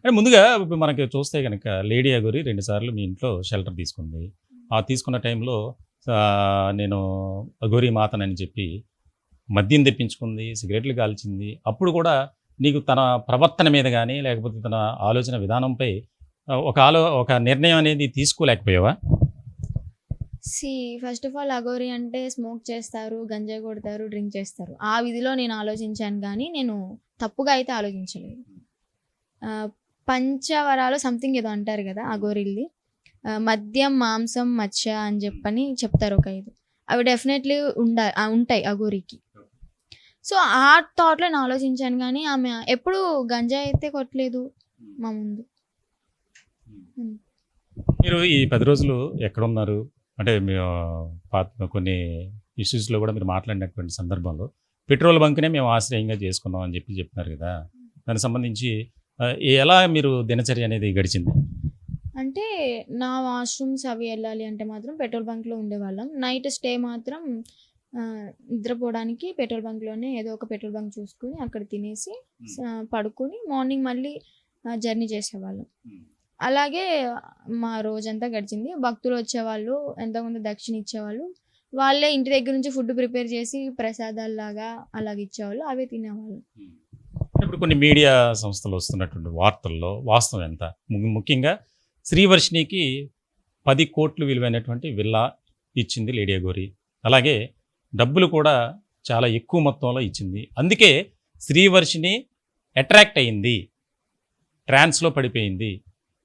అంటే ముందుగా ఇప్పుడు మనకి చూస్తే గనక లేడీ అగోరి 2 సార్లు మీ ఇంట్లో షెల్టర్ తీసుకుంది. ఆ తీసుకున్న టైంలో నేను అఘోరి మాతనని చెప్పి మద్యం తెప్పించుకుంది, సిగరెట్లు కాల్చింది. అప్పుడు కూడా నీకు తన ప్రవర్తన మీద గాని, లేకపోతే తన ఆలోచన విధానంపై ఒక నిర్ణయం అనేది తీసుకోలేకపోయావా? See first of all Aghori అంటే స్మోక్ చేస్తారు, గంజాయి కొడతారు, డ్రింక్ చేస్తారు. ఆ విధిలో నేను ఆలోచించాను గానీ, నేను తప్పుగా అయితే ఆలోచించలేదు. ఆహ్, పంచవరాలు సంథింగ్ ఏదో అంటారు గదా! అఘోరిల్ది. మద్యం, మాంసం, మత్స్య అని చెప్పని చెప్తారు ఒక 5. అవి డెఫినెట్‌లీ ఉంటాయి అఘోరికి. సో, ఆ థాట్‌లో నేను ఆలోచించాను గానీ, ఆమె ఎప్పుడూ గంజాయి అయితే కొట్టలేదు మా ముందు. హ్మ్. మీరు ఈ 10 రోజులు ఎక్కడున్నారు? అంటే మీ కొన్ని ఇష్యూస్‌లో గూడా మీరు మాట్లాడినటువంటి సందర్భంలో పెట్రోల్ బంక్‌నే మేము ఆశ్రయంగా చేసుకున్నాం అని చెప్పి చెప్తున్నారు గదా! దానికి సంబంధించి ఎలా మీరు దినచర్య అనేది గడిచింది? అంటే నా వాష్‌రూమ్స్ అవి ఎళ్ళాలి అంటే మాత్రం పెట్రోల్ బంక్‌లో ఉండేవాళ్ళం. నైట్ స్టే మాత్రం నిద్రపోవడానికి పెట్రోల్ బంక్‌లోనే ఏదో ఒక పెట్రోల్ బంక్ చూసుకొని అక్కడ తినేసి పడుకొని మార్నింగ్ మళ్ళీ జర్నీ చేసేవాళ్ళం. అలాగే మా రోజంతా గడిచింది. భక్తులు వచ్చేవాళ్ళు, ఎంతోమంది దక్షిణ ఇచ్చేవాళ్ళు. వాళ్ళే ఇంటి దగ్గర నుంచి ఫుడ్ ప్రిపేర్ చేసి ప్రసాదాల్లాగా అలాగ ఇచ్చేవాళ్ళు. అవే తినేవాళ్ళం. ఇప్పుడు కొన్ని మీడియా సంస్థలు వస్తున్నటువంటి వార్తల్లో వాస్తవం ఎంత? ముఖ్యంగా శ్రీవర్షినికి 10,00,00,000 విలువైనటువంటి విల్లా ఇచ్చింది లేడీ అఘోరి. అలాగే డబ్బులు కూడా చాలా ఎక్కువ మొత్తంలో ఇచ్చింది. అందుకే శ్రీవర్షిని అట్రాక్ట్ అయింది. ట్రాన్స్‌లో పడిపోయింది.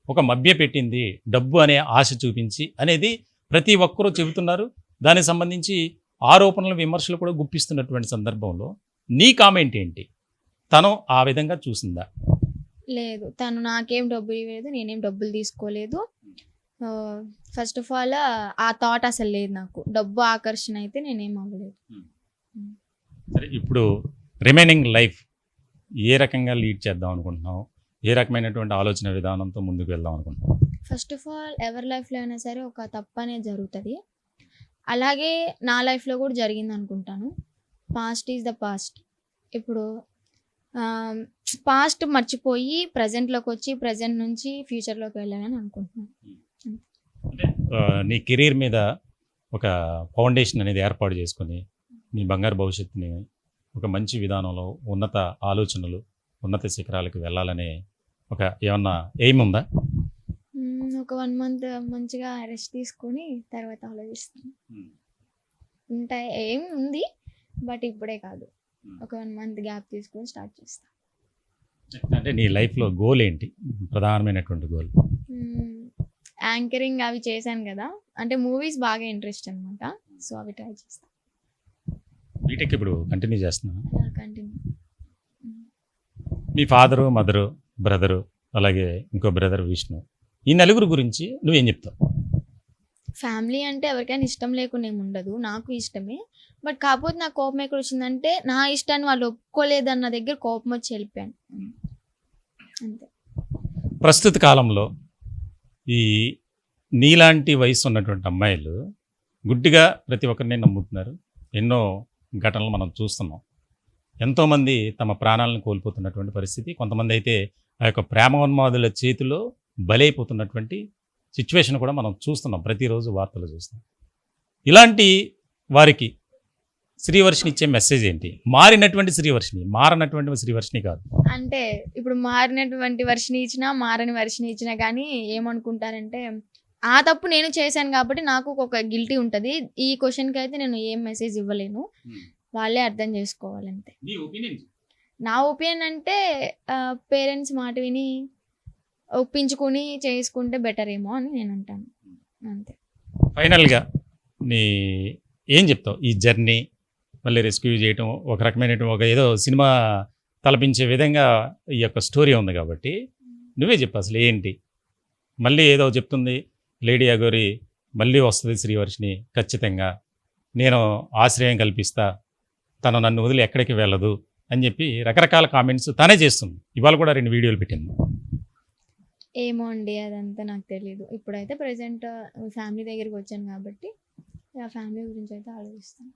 ఒక మభ్యపెట్టింది డబ్బు అనే ఆశ చూపించి అనేది ప్రతి ఒక్కరూ చెబుతున్నారు. దానికి సంబంధించి ఆరోపణలు, విమర్శలు కూడా గుప్పిస్తున్నటువంటి సందర్భంలో నీ కామెంట్ ఏంటి? తను ఆ విధంగా చూసిందా? లేదు. తను నాకేం డబ్బులు ఇవ్వలేదు. నేనేం డబ్బులు తీసుకోలేదు. ఫస్ట్ ఆఫ్ ఆల్ ఆ థాట్ అసలు లేదు నాకు. డబ్బు ఆకర్షణ అయితే నేనేం అవ్వలేదు. సరే, ఇప్పుడు రిమైనింగ్ లైఫ్ ఏ రకంగా లీడ్ చేద్దాం అనుకుంటున్నావు? ఏ రకమైనటువంటి ఆలోచన విధానంతో ముందుకు వెళ్దాం అనుకుంటున్నావు? ఫస్ట్ ఆఫ్ ఆల్ ఎవరి లైఫ్‌లో అయినా సరే ఒక తప్పు అనేది జరుగుతది. అలాగే నా లైఫ్‌లో కూడా జరిగిందనుకుంటాను. Past is the past. ఇప్పుడు పాస్ట్ మర్చిపోయి ప్రెజెంట్‌లోకొచ్చి, ప్రెజెంట్ నుంచి ఫ్యూచర్‌లోకి వెళ్ళాలని అనుకుంటున్నాను. అంటే నీ కెరీర్ మీద ఒక ఫౌండేషన్ అనేది ఏర్పాటు చేసుకొని, నీ బంగారు భవిష్యత్తుని ఒక మంచి విధానంలో ఉన్నత ఆలోచనలు, ఉన్నత శిఖరాలకు వెళ్ళాలనే ఏమన్నా ఎయిమ్ ఉందా? ఒక 1 మంత్ మంచిగా రెస్ట్ తీసుకొని తర్వాత ఆలోచిస్తాను. ఎయిమ్ ఉంది. బట్ ఇప్పుడే కాదు. ఒక 1 మంత్ గ్యాప్ తీసుకొని స్టార్ట్ చేస్తా. అంటే నీ లైఫ్‌లో గోల్ ఏంటి? ప్రధానమైనటువంటి గోల్? యాంకరింగ్ అవి చేశాను కదా! అంటే మూవీస్ బాగా ఇంట్రెస్ట్ అనమాట. సో, అవి ట్రై చేస్తా. బీటెక్ ఇప్పుడు కంటిన్యూ చేస్తున్నావా? కంటిన్యూ. మీ ఫాదరు, మదరు, బ్రదరు, అలాగే ఇంకో బ్రదర్ విష్ణు. ఈ నలుగురు గురించి నువ్వేం చెప్తావు? ఫ్యామిలీ అంటే ఎవరికైనా ఇష్టం లేకుండా ఏమి ఉండదు. నాకు ఇష్టమే. బట్ కాకపోతే నాకు కోపం ఎక్కడ వచ్చిందంటే నా ఇష్టాన్ని వాళ్ళు ఒప్పుకోలేదన్న దగ్గర కోపం వచ్చి వెళ్ళిపోయాను. అంతే. ప్రస్తుత కాలంలో ఈ నీలాంటి వయసు ఉన్నటువంటి అమ్మాయిలు గుడ్డిగా ప్రతి ఒక్కరిని నమ్ముతున్నారు. ఎన్నో ఘటనలు మనం చూస్తున్నాం. ఎంతోమంది తమ ప్రాణాలను కోల్పోతున్నటువంటి పరిస్థితి. కొంతమంది అయితే ఆ యొక్క ప్రేమోన్మాదుల చేతిలో బలైపోతున్నటువంటి సిచ్యువేషన్ కూడా మనం చూస్తున్నాం. ప్రతిరోజు వార్తలు చూస్తున్నాం. ఇలాంటి వారికి శ్రీవర్షిని ఇచ్చే మెసేజ్ ఏంటి? మారినటువంటి శ్రీవర్షిని, మారనటువంటి శ్రీవర్షిని కాదు. అంటే ఇప్పుడు మారినటువంటి వర్షిని ఇచ్చినా, మారని వర్షిని ఇచ్చినా కానీ ఏమనుకుంటారంటే ఆ తప్పు నేను చేశాను కాబట్టి నాకు ఒక గిల్టీ ఉంటుంది. ఈ క్వశ్చన్‌కి అయితే నేను ఏం మెసేజ్ ఇవ్వలేను. వాళ్ళే అర్థం చేసుకోవాలంతే. నా ఒపీనియన్ అంటే పేరెంట్స్ మాట విని ఒప్పించుకొని చేసుకుంటే బెటర్ ఏమో అని నేను అంటాను. అంతే. ఫైనల్‌గా నీ ఏం చెప్తావు? ఈ జర్నీ మళ్ళీ రెస్క్యూ చేయటం ఒక రకమైనటువంటి ఏదో సినిమా తలపించే విధంగా ఈ యొక్క స్టోరీ ఉంది కాబట్టి నువ్వే చెప్పు అసలు ఏంటి? మళ్ళీ ఏదో చెప్తుంది లేడీ అఘోరి, మళ్ళీ వస్తుంది శ్రీవర్షిని ఖచ్చితంగా. నేను ఆశ్రయం కల్పిస్తా. తను నన్ను వదిలి ఎక్కడికి వెళ్ళదు అని చెప్పి రకరకాల కామెంట్స్ తనే చేస్తుంది. ఇవాళ కూడా 2 వీడియోలు పెట్టింది. ఏమో అండి, అదంతా నాకు తెలీదు. ఇప్పుడైతే ప్రెజెంట్ ఫ్యామిలీ దగ్గరికి వచ్చాను కాబట్టి ఆ ఫ్యామిలీ గురించి అయితే ఆలోచిస్తాను.